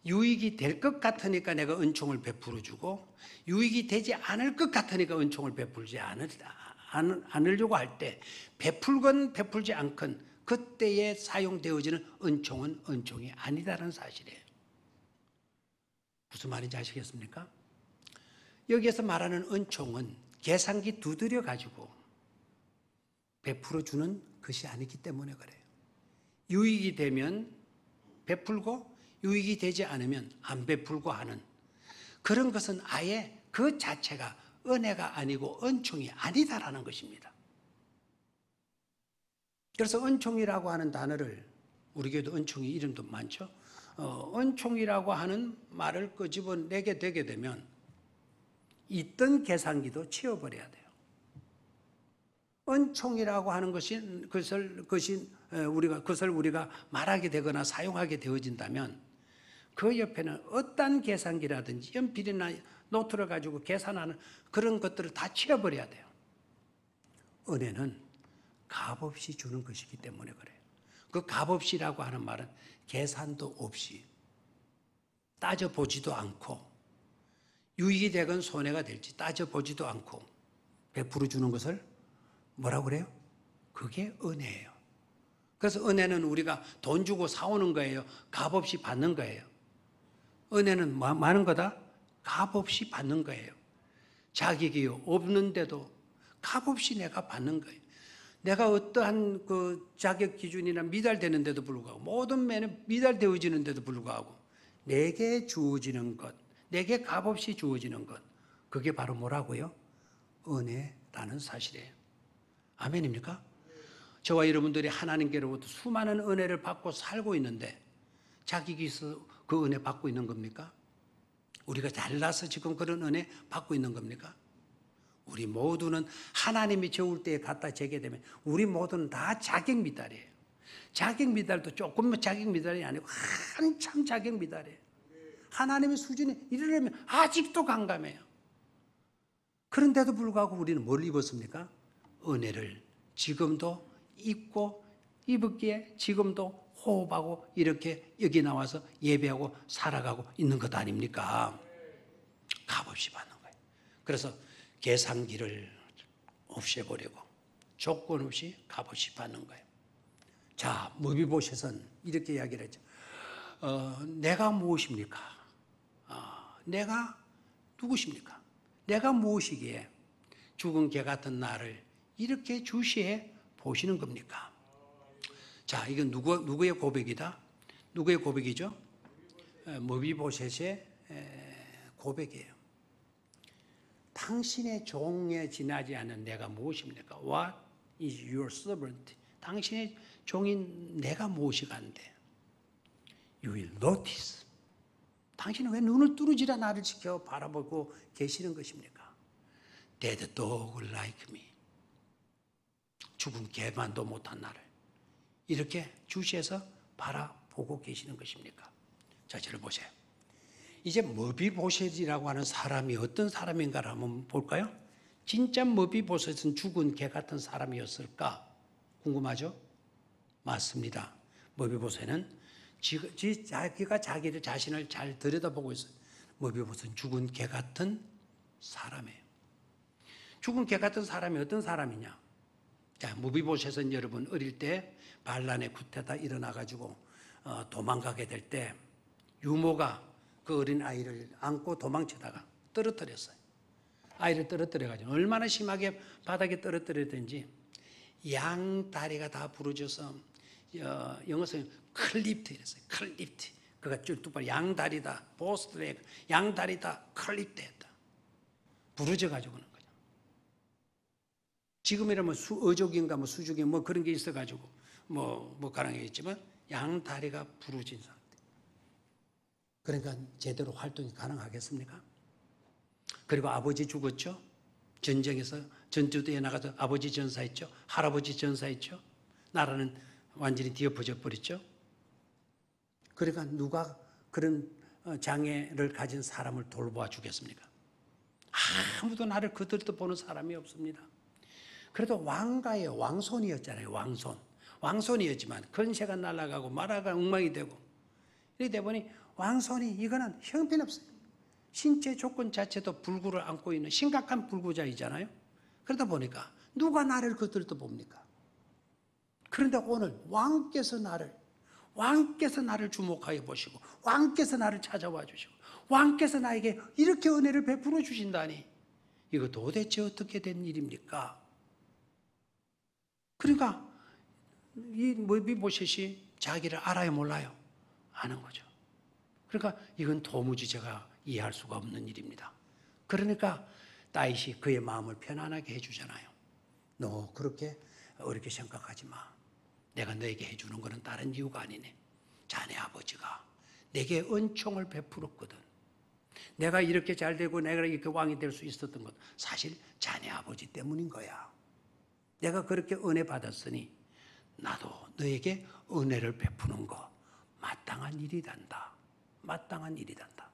유익이 될 것 같으니까 내가 은총을 베풀어 주고 유익이 되지 않을 것 같으니까 은총을 베풀지 않으려고 할 때, 베풀건 베풀지 않건 그때에 사용되어지는 은총은 은총이 아니다라는 사실이에요. 무슨 말인지 아시겠습니까? 여기에서 말하는 은총은 계산기 두드려 가지고 베풀어 주는 것이 아니기 때문에 그래요. 유익이 되면 베풀고 유익이 되지 않으면 안 베풀고 하는 그런 것은 아예 그 자체가 은혜가 아니고 은총이 아니다라는 것입니다. 그래서 은총이라고 하는 단어를, 우리 교회도 은총이 이름도 많죠. 은총이라고 하는 말을 끄집어내게 되게 되면 있던 계산기도 치워버려야 돼요. 은총이라고 하는 그것을 우리가 말하게 되거나 사용하게 되어진다면 그 옆에는 어떤 계산기라든지 연필이나 노트를 가지고 계산하는 그런 것들을 다 치워버려야 돼요. 은혜는 값없이 주는 것이기 때문에 그래요. 그 값없이라고 하는 말은 계산도 없이 따져보지도 않고 유익이 되건 손해가 될지 따져보지도 않고 베풀어 주는 것을 뭐라고 그래요? 그게 은혜예요. 그래서 은혜는 우리가 돈 주고 사오는 거예요? 값없이 받는 거예요? 은혜는 많은 거다? 값없이 받는 거예요. 자격이 없는데도 값없이 내가 받는 거예요. 내가 어떠한 그 자격 기준이나 미달되는데도 불구하고, 모든 면에 미달되어지는데도 불구하고 내게 주어지는 것, 내게 값없이 주어지는 것, 그게 바로 뭐라고요? 은혜라는 사실이에요. 아멘입니까? 저와 여러분들이 하나님께로부터 수많은 은혜를 받고 살고 있는데 자격이 있어 그 은혜 받고 있는 겁니까? 우리가 잘나서 지금 그런 은혜 받고 있는 겁니까? 우리 모두는 하나님이 재울 때에 갖다 재게 되면 우리 모두는 다 자격 미달이에요. 자격 미달도 조금만 자격 미달이 아니고 한참 자격 미달이에요. 하나님의 수준에 이르려면 아직도 강감해요. 그런데도 불구하고 우리는 뭘 입었습니까? 은혜를 지금도 입고 입었기에 지금도 호흡하고 이렇게 여기 나와서 예배하고 살아가고 있는 것 아닙니까? 값없이 받는 거예요. 그래서 계산기를 없애버리고 조건 없이 값없이 받는 거예요. 자, 머비보셋은 이렇게 이야기를 했죠. 내가 무엇입니까? 내가 누구십니까? 내가 무엇이기에 죽은 개 같은 나를 이렇게 주시해 보시는 겁니까? 자, 이건 누구의 고백이다? 누구의 고백이죠? 머비보셋의 고백이에요. 당신의 종에 지나지 않은 내가 무엇입니까? What is your servant? 당신의 종인 내가 무엇이간데? You will notice. 당신은 왜 눈을 뚫으지라 나를 지켜 바라보고 계시는 것입니까? Dead dog like me. 죽은 개만도 못한 나를 이렇게 주시해서 바라보고 계시는 것입니까? 자, 저를 보세요. 이제 머비보셋이라고 하는 사람이 어떤 사람인가를 한번 볼까요? 진짜 머비보셋은 죽은 개 같은 사람이었을까? 궁금하죠? 맞습니다. 머비보셋은 자기가 자기를 자신을 잘 들여다보고 있어요. 머비보셋은 죽은 개 같은 사람이에요. 죽은 개 같은 사람이 어떤 사람이냐? 자, 머비보셋은 여러분 어릴 때 반란의 구태가 일어나가지고 도망가게 될 때 유모가 그 어린 아이를 안고 도망치다가 떨어뜨렸어요. 아이를 떨어뜨려가지고 얼마나 심하게 바닥에 떨어뜨렸든지 양 다리가 다 부러져서 영어에서는 클리프트 이랬어요. 클리프트. 그가 쭉 양 다리다. 보스트랙 양 다리다. 클리프트 했다. 부러져가지고 그런 거죠. 지금이라면 어족인가 뭐 수족이 뭐 그런 게 있어가지고 뭐 가능하겠지만 양 다리가 부러진 상태. 그러니까 제대로 활동이 가능하겠습니까? 그리고 아버지 죽었죠. 전쟁에서 전투대에 나가서 아버지 전사했죠. 할아버지 전사했죠. 나라는 완전히 뒤엎어져 버렸죠. 그러니까 누가 그런 장애를 가진 사람을 돌보아 주겠습니까? 아무도 나를 그들도 보는 사람이 없습니다. 그래도 왕가예요. 왕손이었잖아요. 왕손이었지만 건세가 날아가고 마라가 엉망이 되고 이렇게 되보니 왕손이 이거는 형편없어요. 신체 조건 자체도 불구를 안고 있는 심각한 불구자이잖아요. 그러다 보니까 누가 나를 그들도 봅니까? 그런데 오늘 왕께서 나를 주목하여 보시고 왕께서 나를 찾아와 주시고 왕께서 나에게 이렇게 은혜를 베풀어 주신다니 이거 도대체 어떻게 된 일입니까? 그러니까 이 모세시 자기를 알아요 몰라요? 아는 거죠. 그러니까 이건 도무지 제가 이해할 수가 없는 일입니다. 그러니까 다윗이 그의 마음을 편안하게 해주잖아요. 너 그렇게 어렵게 생각하지 마. 내가 너에게 해주는 것은 다른 이유가 아니네. 자네 아버지가 내게 은총을 베풀었거든. 내가 이렇게 잘 되고 내가 이렇게 왕이 될 수 있었던 것 사실 자네 아버지 때문인 거야. 내가 그렇게 은혜 받았으니 나도 너에게 은혜를 베푸는 거 마땅한 일이단다. 마땅한 일이단다.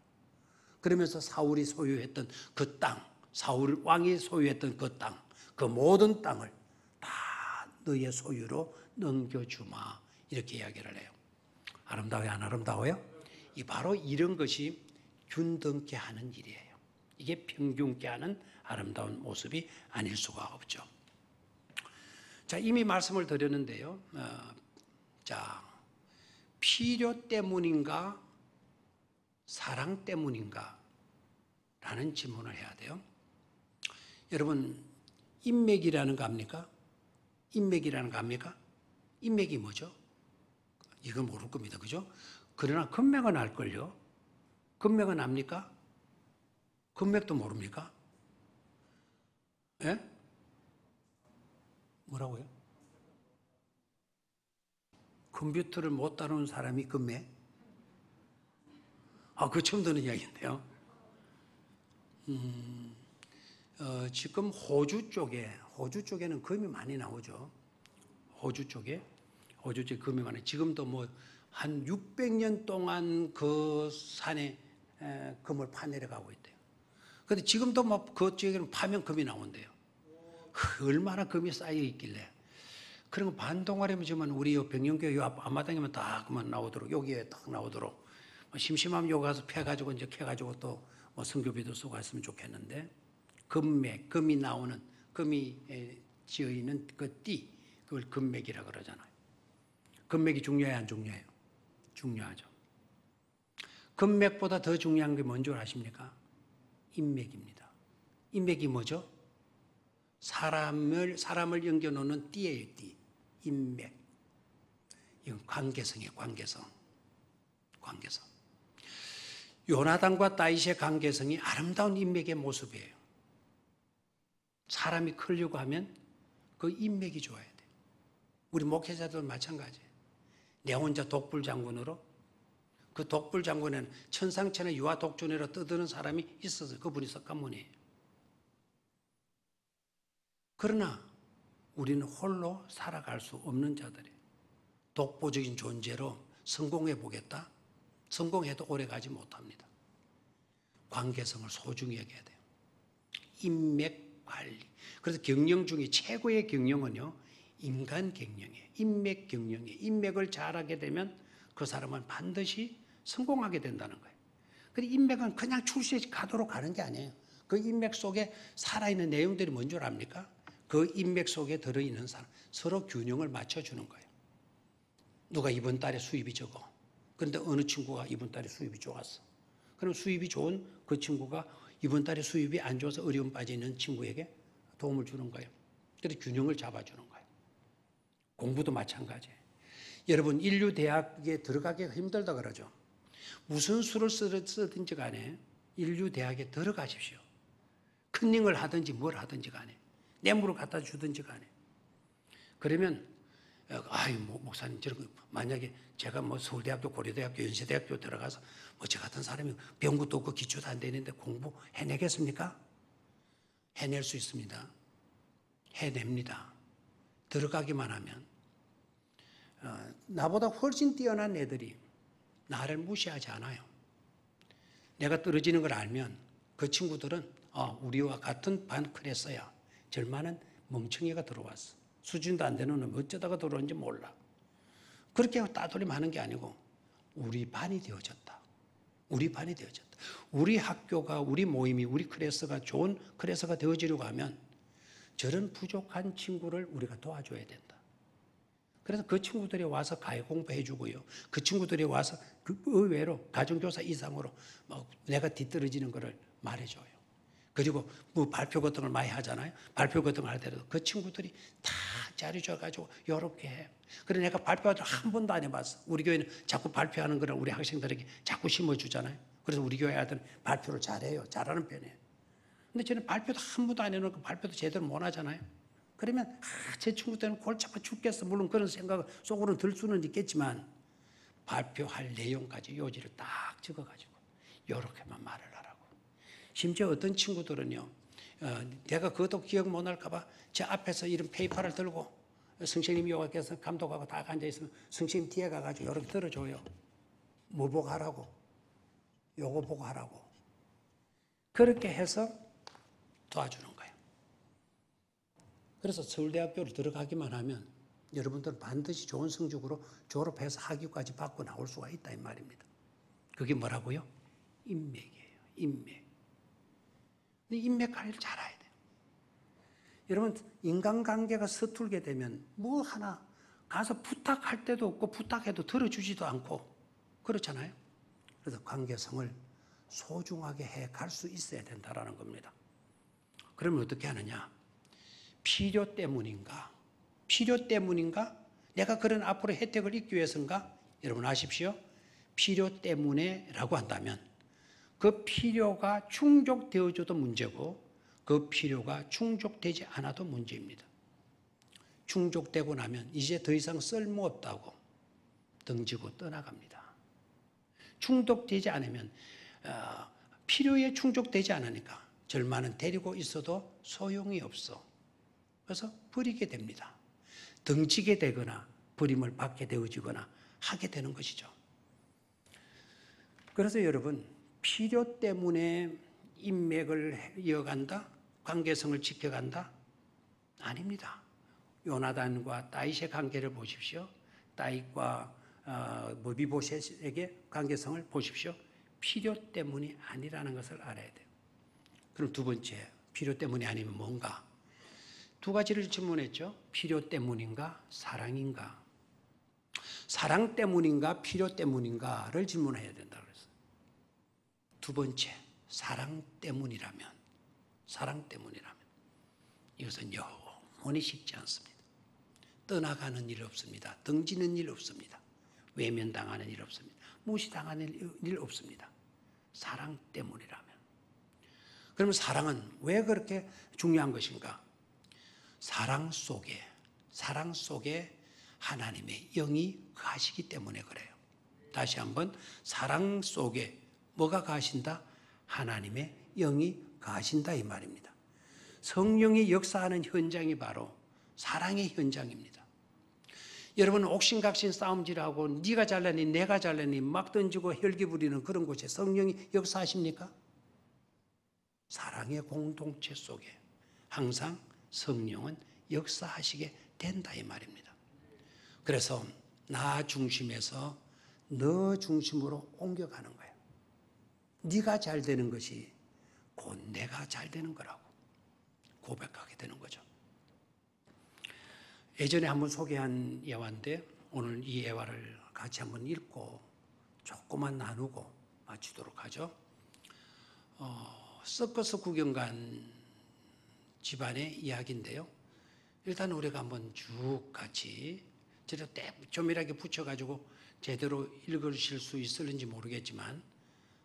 그러면서 사울이 소유했던 그 땅, 사울 왕이 소유했던 그 땅, 그 모든 땅을 다 너의 소유로 넘겨주마 이렇게 이야기를 해요. 아름다워요? 안 아름다워요? 바로 이런 것이 균등케 하는 일이에요. 이게 평균케 하는 아름다운 모습이 아닐 수가 없죠. 자, 이미 말씀을 드렸는데요. 자, 필요 때문인가 사랑 때문인가 라는 질문을 해야 돼요. 여러분 인맥이라는 거 압니까? 인맥이라는 거 압니까? 인맥이 뭐죠? 이거 모를 겁니다. 그죠? 그러나 금맥은 알걸요? 금맥은 압니까? 금맥도 모릅니까? 예? 뭐라고요? 컴퓨터를 못 다루는 사람이 금맥? 그거 처음 듣는 이야기인데요. 지금 호주 쪽에는 금이 많이 나오죠. 호주 쪽에 금이 많아요. 지금도 뭐 한 600년 동안 그 산에 금을 파내려가고 있대요. 그런데 지금도 뭐 그쪽에는 파면 금이 나온대요. 얼마나 금이 쌓여 있길래. 그런 거 반동아리면 지금 우리 백령교회 앞마당에만 딱 그만 나오도록 여기에 딱 나오도록 심심하면 여기 가서 패가지고 이제 캐가지고 또 뭐 선교비도 쓰고 했으면 좋겠는데 금맥, 금이 나오는 금이 지어 있는 그 띠 그걸 금맥이라 그러잖아요. 금맥이 중요해요, 안 중요해요? 중요하죠. 금맥보다 더 중요한 게 뭔지 아십니까? 인맥입니다. 인맥이 뭐죠? 사람을 연결놓는 띠예요, 띠. 인맥. 이건 관계성이에요, 관계성. 요나단과 다윗의 관계성이 아름다운 인맥의 모습이에요. 사람이 크려고 하면 그 인맥이 좋아야 돼요. 우리 목회자들은 마찬가지예요. 내 혼자 독불 장군으로 그 독불 장군에는 천상천하 유아 독존이라 떠드는 사람이 있었어요. 그분이 석가모니예요. 그러나 우리는 홀로 살아갈 수 없는 자들이에요. 독보적인 존재로 성공해 보겠다? 성공해도 오래 가지 못합니다. 관계성을 소중히 여겨야 돼요. 인맥 관리. 그래서 경영 중에 최고의 경영은요, 인간 경영이에요. 인맥 경영이에요. 인맥을 잘하게 되면 그 사람은 반드시 성공하게 된다는 거예요. 근데 인맥은 그냥 출세가도록 가는 게 아니에요. 그 인맥 속에 살아있는 내용들이 뭔 줄 압니까? 그 인맥 속에 들어있는 사람, 서로 균형을 맞춰주는 거예요. 누가 이번 달에 수입이 적어. 그런데 어느 친구가 이번 달에 수입이 좋았어. 그럼 수입이 좋은 그 친구가 이번 달에 수입이 안 좋아서 어려움 빠져 있는 친구에게 도움을 주는 거예요. 그래서 균형을 잡아주는 거예요. 공부도 마찬가지예요. 여러분 인류 대학에 들어가기가 힘들다 그러죠. 무슨 수를 쓰든지 간에 인류 대학에 들어가십시오. 컨닝을 하든지 뭘 하든지 간에 뇌물을 갖다 주든지 간에 그러면 목사님 저런 만약에 제가 뭐 서울대학교 고려대학교 연세대학교 들어가서 뭐 저 같은 사람이 배운 것도 없고 기초도 안 되는데 공부 해내겠습니까? 해낼 수 있습니다. 해냅니다. 들어가기만 하면 나보다 훨씬 뛰어난 애들이 나를 무시하지 않아요. 내가 떨어지는 걸 알면 그 친구들은 우리와 같은 반 클래스야. 절만한 멍청이가 들어왔어. 수준도 안 되는 놈 어쩌다가 들어온지 몰라. 그렇게 따돌림 하는 게 아니고 우리 반이 되어졌다. 우리 반이 되어졌다. 우리 학교가 우리 모임이 우리 클래스가 좋은 클래스가 되어지려고 하면 저런 부족한 친구를 우리가 도와줘야 된다. 그래서 그 친구들이 와서 가요 공부해 주고요. 그 친구들이 와서 그 의외로 가정교사 이상으로 내가 뒤떨어지는 것을 말해줘요. 그리고 뭐 발표 같은 걸 많이 하잖아요. 발표 같은 걸 할 때도 그 친구들이 다 자료줘가지고 이렇게 해. 그래 내가 발표를 한 번도 안 해봤어. 우리 교회는 자꾸 발표하는 거를 우리 학생들에게 자꾸 심어주잖아요. 그래서 우리 교회 아들은 발표를 잘해요. 잘하는 편이에요. 근데 저는 발표도 한 번도 안 해놓고 발표도 제대로 못 하잖아요. 그러면 제 친구들은 골치 아파 죽겠어. 물론 그런 생각을 속으로는 들 수는 있겠지만 발표할 내용까지 요지를 딱 적어가지고 이렇게만 말을 하라고. 심지어 어떤 친구들은요. 내가 그것도 기억 못 할까 봐 제 앞에서 이런 페이퍼를 들고 선생님이 여기서 감독하고 다 앉아있으면 선생님 뒤에 가가지고 이렇게 들어줘요. 뭐 보고 하라고. 요거 보고 하라고. 그렇게 해서 도와주는 거예요. 그래서 서울대학교로 들어가기만 하면 여러분들은 반드시 좋은 성적으로 졸업해서 학위까지 받고 나올 수가 있다 이 말입니다. 그게 뭐라고요? 인맥이에요. 인맥. 근데 인맥 관리를 잘해야 돼요. 여러분 인간관계가 서툴게 되면 뭐 하나 가서 부탁할 때도 없고 부탁해도 들어주지도 않고 그렇잖아요. 그래서 관계성을 소중하게 해갈 수 있어야 된다는 겁니다. 그러면 어떻게 하느냐? 필요 때문인가? 필요 때문인가? 내가 그런 앞으로 혜택을 얻기 위해서인가? 여러분 아십시오. 필요 때문에라고 한다면 그 필요가 충족되어줘도 문제고 그 필요가 충족되지 않아도 문제입니다. 충족되고 나면 이제 더 이상 쓸모없다고 던지고 떠나갑니다. 충족되지 않으면 필요에 충족되지 않으니까 절만은 데리고 있어도 소용이 없어. 그래서 버리게 됩니다. 덩치게 되거나 버림을 받게 되어지거나 하게 되는 것이죠. 그래서 여러분 필요 때문에 인맥을 이어간다? 관계성을 지켜간다? 아닙니다. 요나단과 다윗의 관계를 보십시오. 다윗과 머비보셋에게 관계성을 보십시오. 필요 때문이 아니라는 것을 알아야 돼요. 그럼 두 번째, 필요 때문이 아니면 뭔가? 두 가지를 질문했죠. 필요 때문인가? 사랑인가? 사랑 때문인가? 필요 때문인가를 질문해야 된다 그랬어요. 두 번째, 사랑 때문이라면 이것은 영원히 식지 않습니다. 떠나가는 일 없습니다. 등지는 일 없습니다. 외면당하는 일 없습니다. 무시당하는 일 없습니다. 사랑 때문이라면. 그러면 사랑은 왜 그렇게 중요한 것인가? 사랑 속에 하나님의 영이 거하시기 때문에 그래요. 다시 한번 사랑 속에 뭐가 거하신다? 하나님의 영이 거하신다 이 말입니다. 성령이 역사하는 현장이 바로 사랑의 현장입니다. 여러분 옥신각신 싸움질하고 네가 잘나니 내가 잘나니 막 던지고 혈기 부리는 그런 곳에 성령이 역사하십니까? 사랑의 공동체 속에 항상 성령은 역사하시게 된다 이 말입니다. 그래서 나 중심에서 너 중심으로 옮겨가는 거예요. 네가 잘 되는 것이 곧 내가 잘 되는 거라고 고백하게 되는 거죠. 예전에 한번 소개한 예화인데 오늘 이 예화를 같이 한번 읽고 조금만 나누고 마치도록 하죠. 서커스 구경 간 집안의 이야기인데요. 일단 우리가 한번 쭉 같이 제대로 조밀하게 붙여가지고 제대로 읽으실 수 있을는지 모르겠지만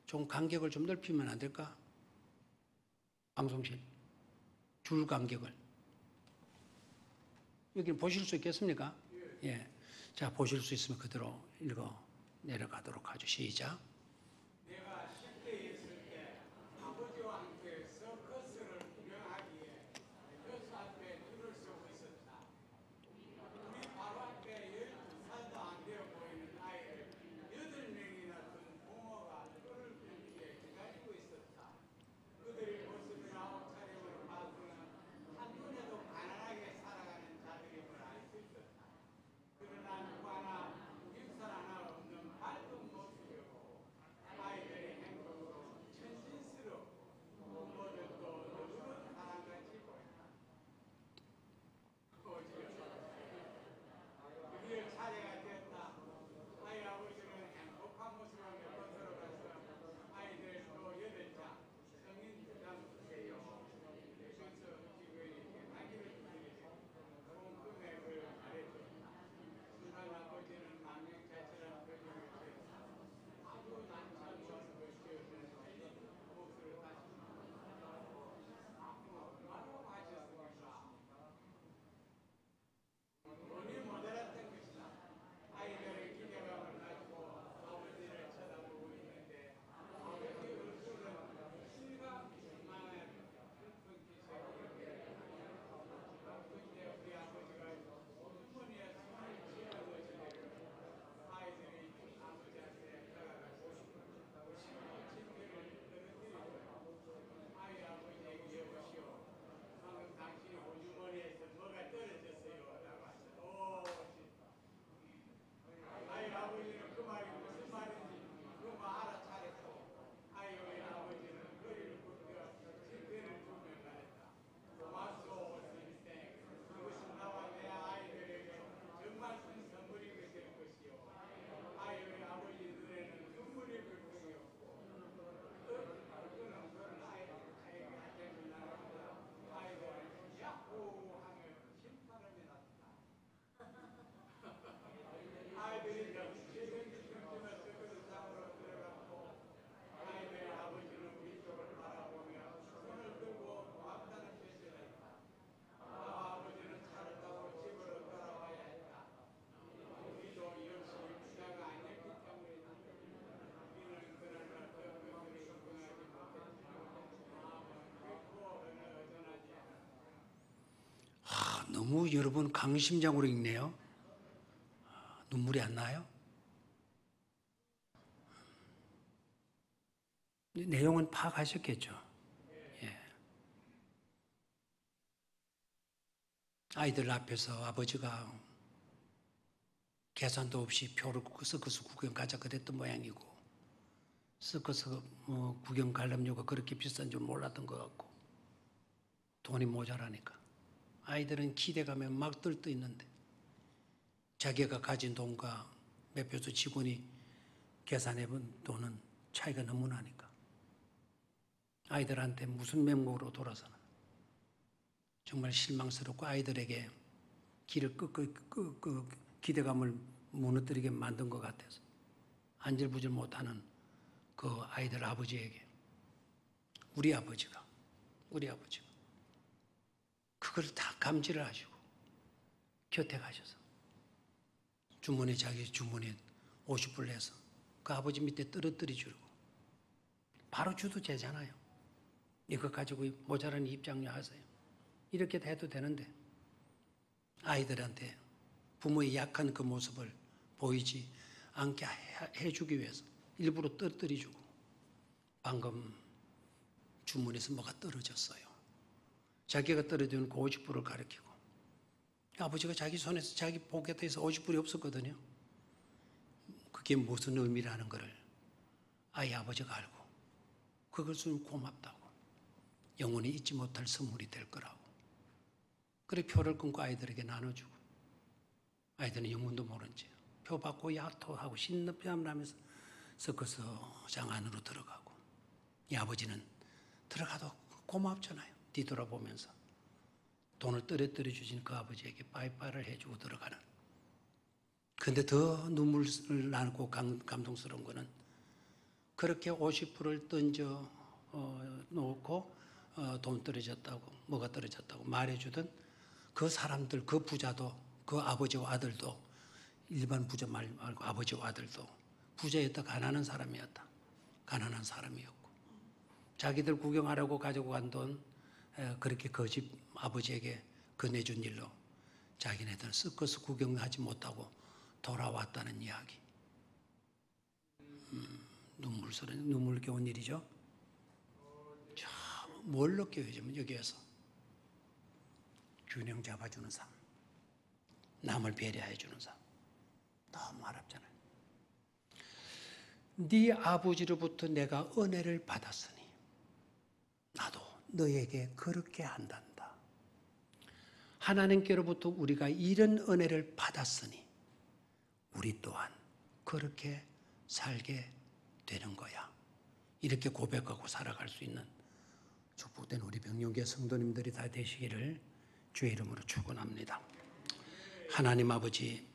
좀 간격을 좀 넓히면 안 될까? 방송실 줄 간격을 여기 보실 수 있겠습니까? 예. 자, 보실 수 있으면 그대로 읽어 내려가도록 하죠. 시작. 내가 10대 있을 때 아버지와 함께 서커스를 구경하기에 버스 앞에 줄을 서고 있었다. 우리 바로 앞에 12살도 안 되어 보이는 아이를 8명이나 둔 부모가 끈을 끊기에 기다리고 있었다. 그들이 버스를 아홉 차례로 봐서는 한눈에도 가난하게 살아가는 자들임을 알 수 있었다. 그러나 누구 하나 윗살 하나 없는 밝은 모습이었고 아이들의 행동으로 천진스럽고 부모들도 너그러운 사람같이 보인다. 드디어 차례가 되었다. 아이 아버지는 행복한 모습을 몇 번으로 가서 아이들 또 8장 성인 부담 주세요. 그래서 지금 이렇게 아기를 드리고 좋은 금액을 말해줬다. 순간 아버지는 망명자처럼 표정을 지었다. 아무 난처한 것이었는데 목소리를 다시 뭐라고 하셨습니까? 돈이 모자랐던 것이다. 아이들의 기대감을 가지고 아버지를 쳐다보고 있는데 아버지 얼굴은 실감 만의 슬픈 기색이었다. 그때 우리 아버지가 주머니에 손을 쥐어넣으시기를 아이들이 아버지한테 다가가서 침대를 떨어뜨리고 아이 아버지에게 여보시오. 방금 당신이 호주머니에서 뭐가 떨어졌어요. 라고 하셔. 아이 아버지는 그 말이 무슨 말인지 그만 알아차렸고 아이 아버지는 거리를 굴려 침대를 두며 말했다. 고맙소 선생. 이것은 나와 내 아이들에게 정말 큰 선물이 될 것이요. 아이 아버지 눈에는 눈물이 글썽이었고 그는 아이에게 나갑니다. 아이들은 야호 하며 심판을 해놨다. 아이들이 재정기 틈틈에 서그릇 장으로 들어갔고 아이들의 아버지는 우리 쪽을 바라보며 손을 들고 고맙다는 표시를 했다. 나와 아버지는 차를 타고 집으로 돌아와야 했다. 우리도 역시 부자가 아니었기 때문이다. 우리는 그날과 더 그들을 구경하지 못했지만 마음은 결코 어느 여전하지 않았다. 너무 여러분 강심장으로 읽네요. 눈물이 안 나요? 내용은 파악하셨겠죠? 예. 아이들 앞에서 아버지가 계산도 없이 표를 서커스 구경 가자 그랬던 모양이고 서커스 구경 관람료가 그렇게 비싼 줄 몰랐던 것 같고 돈이 모자라니까 아이들은 기대감에 막 들떠 있는데 자기가 가진 돈과 매표소 직원이 계산해본 돈은 차이가 너무 나니까 아이들한테 무슨 명목으로 돌아서는 정말 실망스럽고 아이들에게 길을 기대감을 무너뜨리게 만든 것 같아서 안절부절 못하는 그 아이들 아버지에게 우리 아버지가 그걸 다 감지를 하시고 곁에 가셔서 자기 주머니에 50불 내서 그 아버지 밑에 떨어뜨려 주고 바로 주도 되잖아요. 이거 가지고 모자란 입장료 하세요. 이렇게 해도 되는데 아이들한테 부모의 약한 그 모습을 보이지 않게 해주기 위해서 일부러 떨어뜨려 주고 방금 주머니에서 뭐가 떨어졌어요. 자기가 떨어진 그 50불을 가리키고 아버지가 자기 손에서 자기 포켓에서 50불이 없었거든요. 그게 무슨 의미라는 것을 아이 아버지가 알고 그것은 고맙다고 영원히 잊지 못할 선물이 될 거라고 그래 표를 끊고 아이들에게 나눠주고 아이들은 영문도 모른 채 표 받고 야토하고 신나편 하면서 서커스장 안으로 들어가고 이 아버지는 들어가도 고맙잖아요. 뒤돌아보면서 돈을 떨어뜨려 주신 그 아버지에게 빠이빠이를 해주고 들어가는. 근데 더 눈물을 나고 감동스러운 거는 그렇게 50%를 던져 놓고 돈 떨어졌다고 뭐가 떨어졌다고 말해주던 그 사람들, 그 부자도, 그 아버지와 아들도, 일반 부자 말고 아버지와 아들도 부자였다, 가난한 사람이었다. 가난한 사람이었고 자기들 구경하라고 가지고 간 돈 그렇게 그 집 아버지에게 건네준 일로 자기네들은 섞어서 구경하지 못하고 돌아왔다는 이야기. 눈물겨운 일이죠. 참, 뭘 느껴요, 지금 여기에서? 균형 잡아주는 삶, 남을 배려해주는 삶, 너무 어렵잖아요. 네 아버지로부터 내가 은혜를 받았으니 나도 너에게 그렇게 한단다. 하나님께로부터 우리가 이런 은혜를 받았으니 우리 또한 그렇게 살게 되는 거야. 이렇게 고백하고 살아갈 수 있는 축복된 우리 병영계 성도님들이 다 되시기를 주의 이름으로 축원합니다. 하나님 아버지,